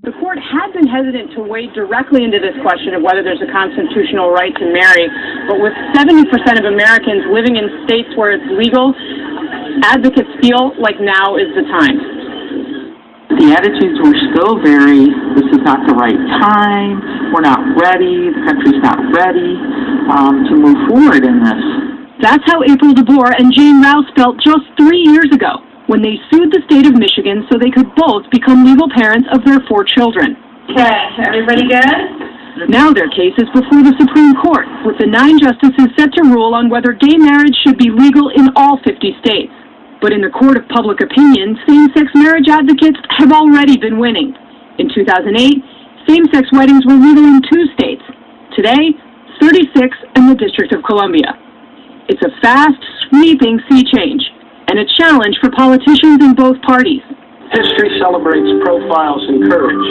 The court had been hesitant to wade directly into this question of whether there's a constitutional right to marry, but with 70% of Americans living in states where it's legal, advocates feel like now is the time. The attitudes were still very, this is not the right time, we're not ready, the country's not ready to move forward in this. That's how April DeBoer and Jane Rouse felt just 3 years ago, when they sued the state of Michigan so they could both become legal parents of their 4 children. Okay, everybody good? Now their case is before the Supreme Court, with the 9 justices set to rule on whether gay marriage should be legal in all 50 states. But in the court of public opinion, same-sex marriage advocates have already been winning. In 2008, same-sex weddings were legal in 2 states. Today, 36 in the District of Columbia. It's a fast, sweeping sea change, and a challenge for politicians in both parties. History celebrates profiles in courage,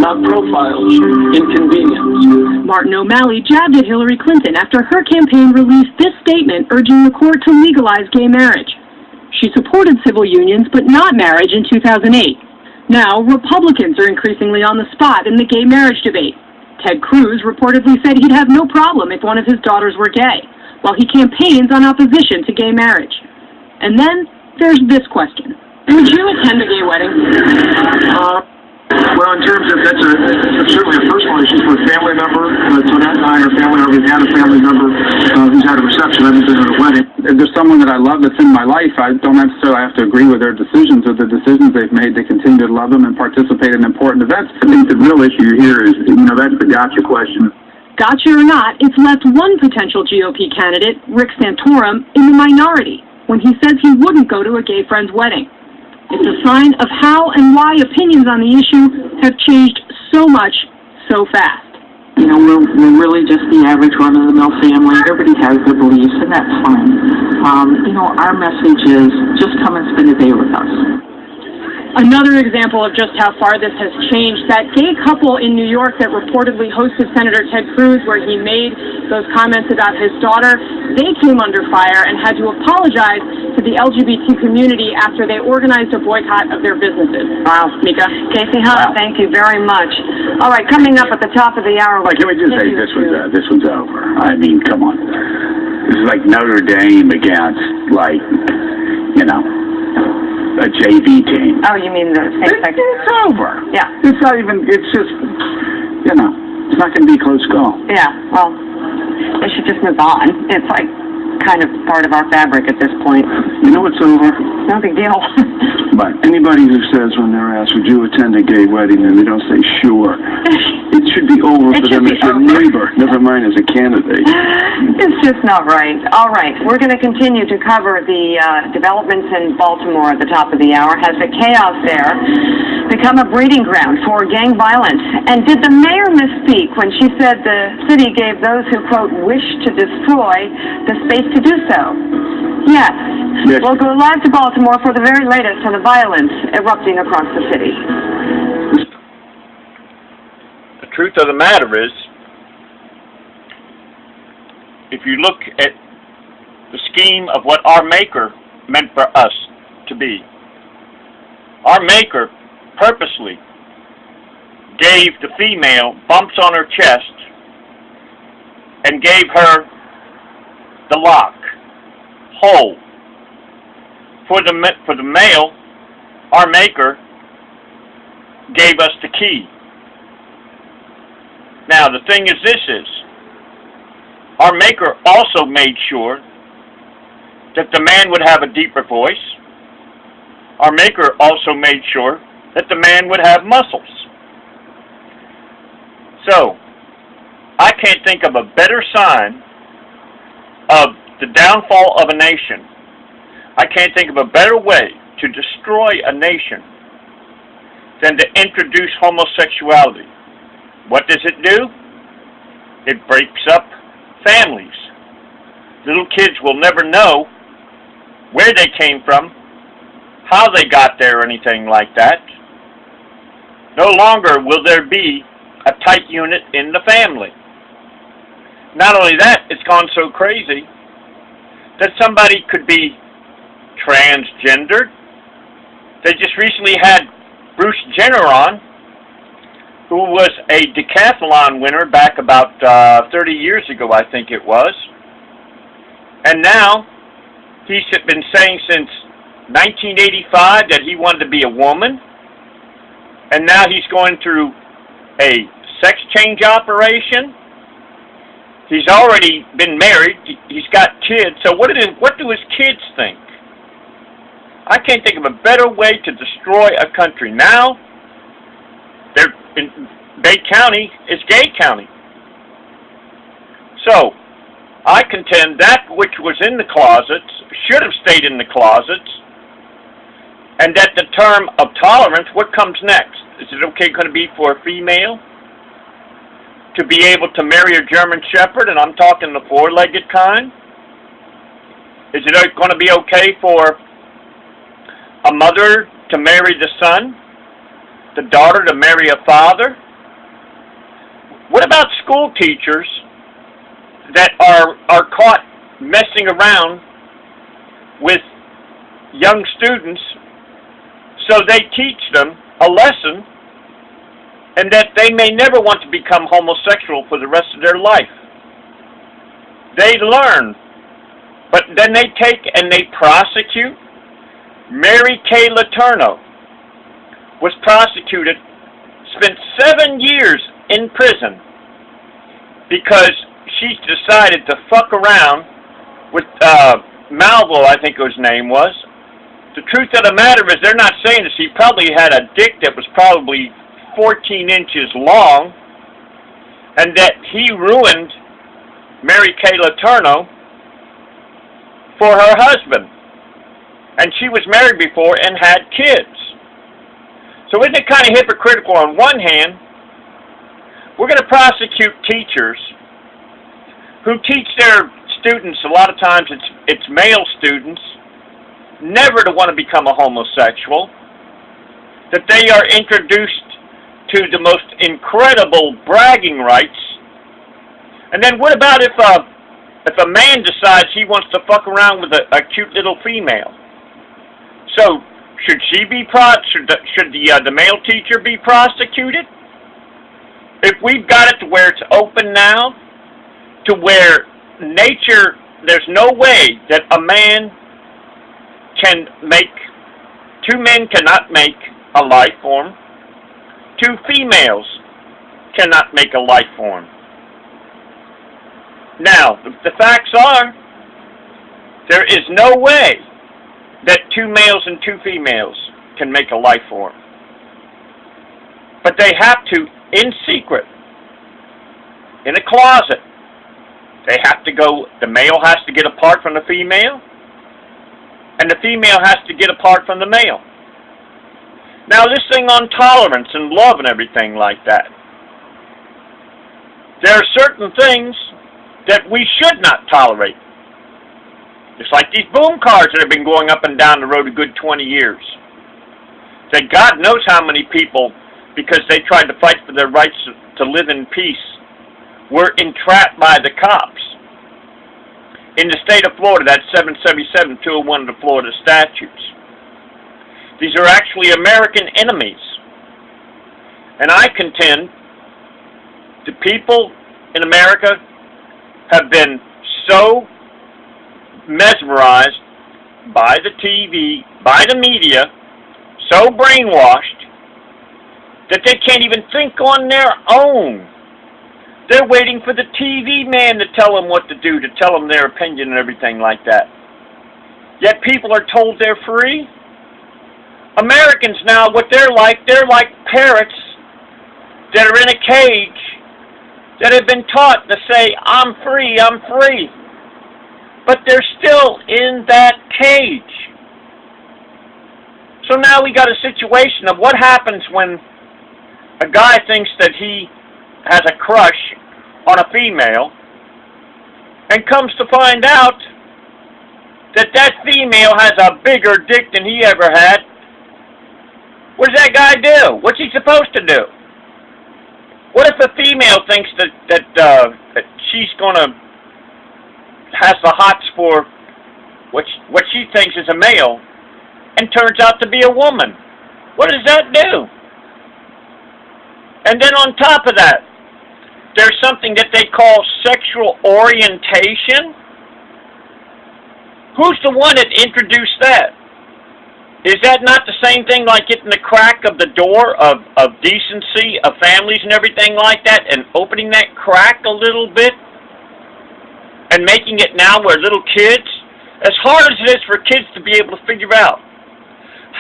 not profiles in convenience. Martin O'Malley jabbed at Hillary Clinton after her campaign released this statement urging the court to legalize gay marriage. She supported civil unions, but not marriage in 2008. Now, Republicans are increasingly on the spot in the gay marriage debate. Ted Cruz reportedly said he'd have no problem if one of his daughters were gay, while he campaigns on opposition to gay marriage. And then there's this question. Would you attend a gay wedding? Well, in terms of, that's certainly a personal issue for a family member. Tonette and I are family member. We've had a family member who's had a reception. I haven't been at a wedding. If there's someone that I love that's in my life, I don't necessarily have to agree with their decisions or the decisions they've made. They continue to love them and participate in important events. I think the real issue here is, that's the gotcha question. Gotcha or not, it's left one potential GOP candidate, Rick Santorum, in the minority when he says he wouldn't go to a gay friend's wedding. It's a sign of how and why opinions on the issue have changed so much, so fast. We're really just the average run-of-the-mill family. Everybody has their beliefs, and that's fine. Our message is just come and spend a day with us. Another example of just how far this has changed, that gay couple in New York that reportedly hosted Senator Ted Cruz, where he made those comments about his daughter, they came under fire and had to apologize to the LGBT community after they organized a boycott of their businesses. Wow. Mika? Casey Hunt, thank you very much. All right, coming up at the top of the hour. Can we just say this one's over? I mean, come on. This is like Notre Dame against, a JV team. Oh, you mean the same-sex? It's over. Yeah. It's not even, it's just, it's not going to be a close call. Yeah, well, they should just move on. It's like kind of part of our fabric at this point. It's over. No big deal. But anybody who says when they're asked, would you attend a gay wedding, and they don't say sure, it should be over for them as a neighbor, never mind as a candidate. It's just not right. All right, we're going to continue to cover the developments in Baltimore at the top of the hour. Has the chaos there become a breeding ground for gang violence? And did the mayor misspeak when she said the city gave those who, quote, wish to destroy the space to do so? Yes. We'll go live to Baltimore for the very latest on the violence erupting across the city. The truth of the matter is, if you look at the scheme of what our Maker meant for us to be, our Maker purposely gave the female bumps on her chest and gave her the lock, hole. For the male, our Maker gave us the key. Now, the thing is our Maker also made sure that the man would have a deeper voice. Our Maker also made sure that the man would have muscles. So, I can't think of a better sign of the downfall of a nation. I can't think of a better way to destroy a nation than to introduce homosexuality. What does it do? It breaks up families. Little kids will never know where they came from, how they got there, or anything like that. No longer will there be a tight unit in the family. Not only that, it's gone so crazy that somebody could be transgendered. They just recently had Bruce Jenner on, who was a decathlon winner back about 30 years ago, I think it was. And now, he's been saying since 1985 that he wanted to be a woman. And now he's going through a sex change operation. He's already been married. He's got kids. So what do his kids think? I can't think of a better way to destroy a country. Now, Bay County is gay county. So, I contend that which was in the closets should have stayed in the closets, and that the term of tolerance, what comes next? Is it okay going to be for a female to be able to marry a German Shepherd, and I'm talking the four-legged kind? Is it going to be okay for a mother to marry the son, the daughter to marry a father? What about school teachers that are caught messing around with young students, so they teach them a lesson and that they may never want to become homosexual for the rest of their life? They learn, but then they take and they prosecute. Mary Kay Letourneau was prosecuted, spent 7 years in prison because she decided to fuck around with Malvo, I think his name was. The truth of the matter is, they're not saying this. He probably had a dick that was probably 14 inches long, and that he ruined Mary Kay Letourneau for her husband. And she was married before and had kids. So isn't it kind of hypocritical? On one hand, we're going to prosecute teachers who teach their students, a lot of times it's male students, never to want to become a homosexual, that they are introduced to the most incredible bragging rights. And then what about if a man decides he wants to fuck around with a cute little female? So should she be should the male teacher be prosecuted? If we've got it to where it's open now, to where nature, there's no way that a man can make, two men cannot make a life form, two females cannot make a life form. Now, the facts are, there is no way that two males and two females can make a life form. But they have to, in secret, in a closet. They have to go, the male has to get apart from the female, and the female has to get apart from the male. Now this thing on tolerance and love and everything like that, there are certain things that we should not tolerate. Just like these boom cars that have been going up and down the road a good 20 years. That God knows how many people, because they tried to fight for their rights to live in peace, were entrapped by the cops. In the state of Florida, that's 777-201 of the Florida statutes. These are actually American enemies. And I contend the people in America have been so mesmerized by the TV, by the media, so brainwashed, that they can't even think on their own. They're waiting for the TV man to tell them what to do, to tell them their opinion and everything like that. Yet people are told they're free. Americans now, what they're like parrots that are in a cage that have been taught to say, I'm free, I'm free. But they're still in that cage. So now we got a situation of what happens when a guy thinks that he has a crush on a female and comes to find out that that female has a bigger dick than he ever had. What does that guy do? What's he supposed to do? What if a female thinks that she's gonna has the hots for what she thinks is a male and turns out to be a woman? What does that do? And then on top of that, there's something that they call sexual orientation. Who's the one that introduced that? Is that not the same thing like getting the crack of the door of decency of families and everything like that, and opening that crack a little bit and making it now where little kids, as hard as it is for kids to be able to figure out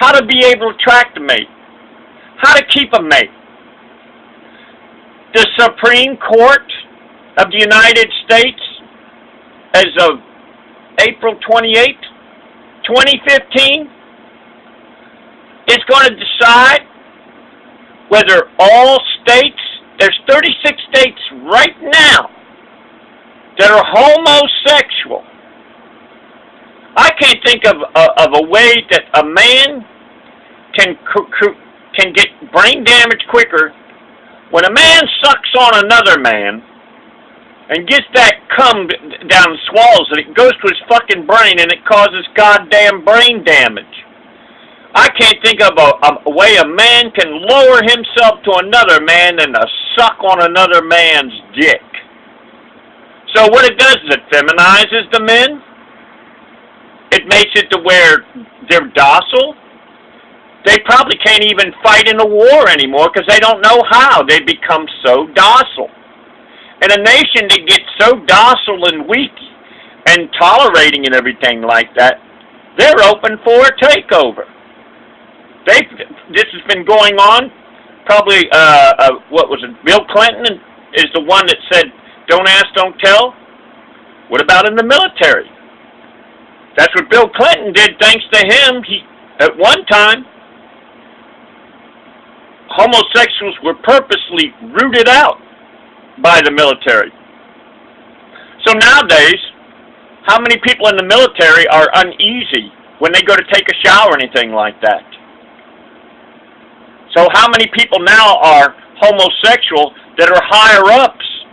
how to be able to attract a mate, how to keep a mate. The Supreme Court of the United States, as of April 28, 2015, is going to decide whether all states, there's 36 states right now that are homosexual. I can't think of a way that a man can get brain damage quicker when a man sucks on another man and gets that cum down and swallows it. It goes to his fucking brain and it causes goddamn brain damage. I can't think of a way a man can lower himself to another man than to suck on another man's dick. So what it does is it feminizes the men. It makes it to where they're docile. They probably can't even fight in a war anymore because they don't know how. They become so docile. And a nation that gets so docile and weak and tolerating and everything like that, they're open for a takeover. This has been going on. Probably, what was it? Bill Clinton is the one that said, "Don't ask, don't tell." What about in the military? That's what Bill Clinton did. Thanks to him, at one time, homosexuals were purposely rooted out by the military. So nowadays, how many people in the military are uneasy when they go to take a shower or anything like that? So how many people now are homosexual that are higher-ups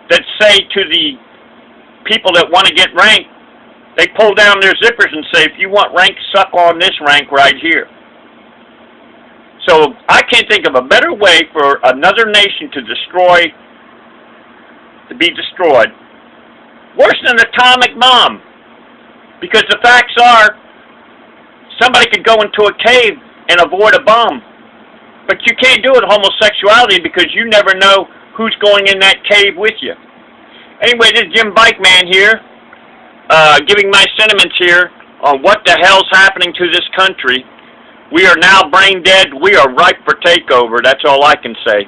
that say to the people that want to get rank, they pull down their zippers and say, if you want rank, suck on this rank right here. So I can't think of a better way for another nation to be destroyed. Worse than an atomic bomb. Because the facts are, somebody could go into a cave and avoid a bomb. But you can't do it homosexuality because you never know who's going in that cave with you. Anyway, this is Jimbikeman here, giving my sentiments here on what the hell's happening to this country. We are now brain dead. We are ripe for takeover. That's all I can say.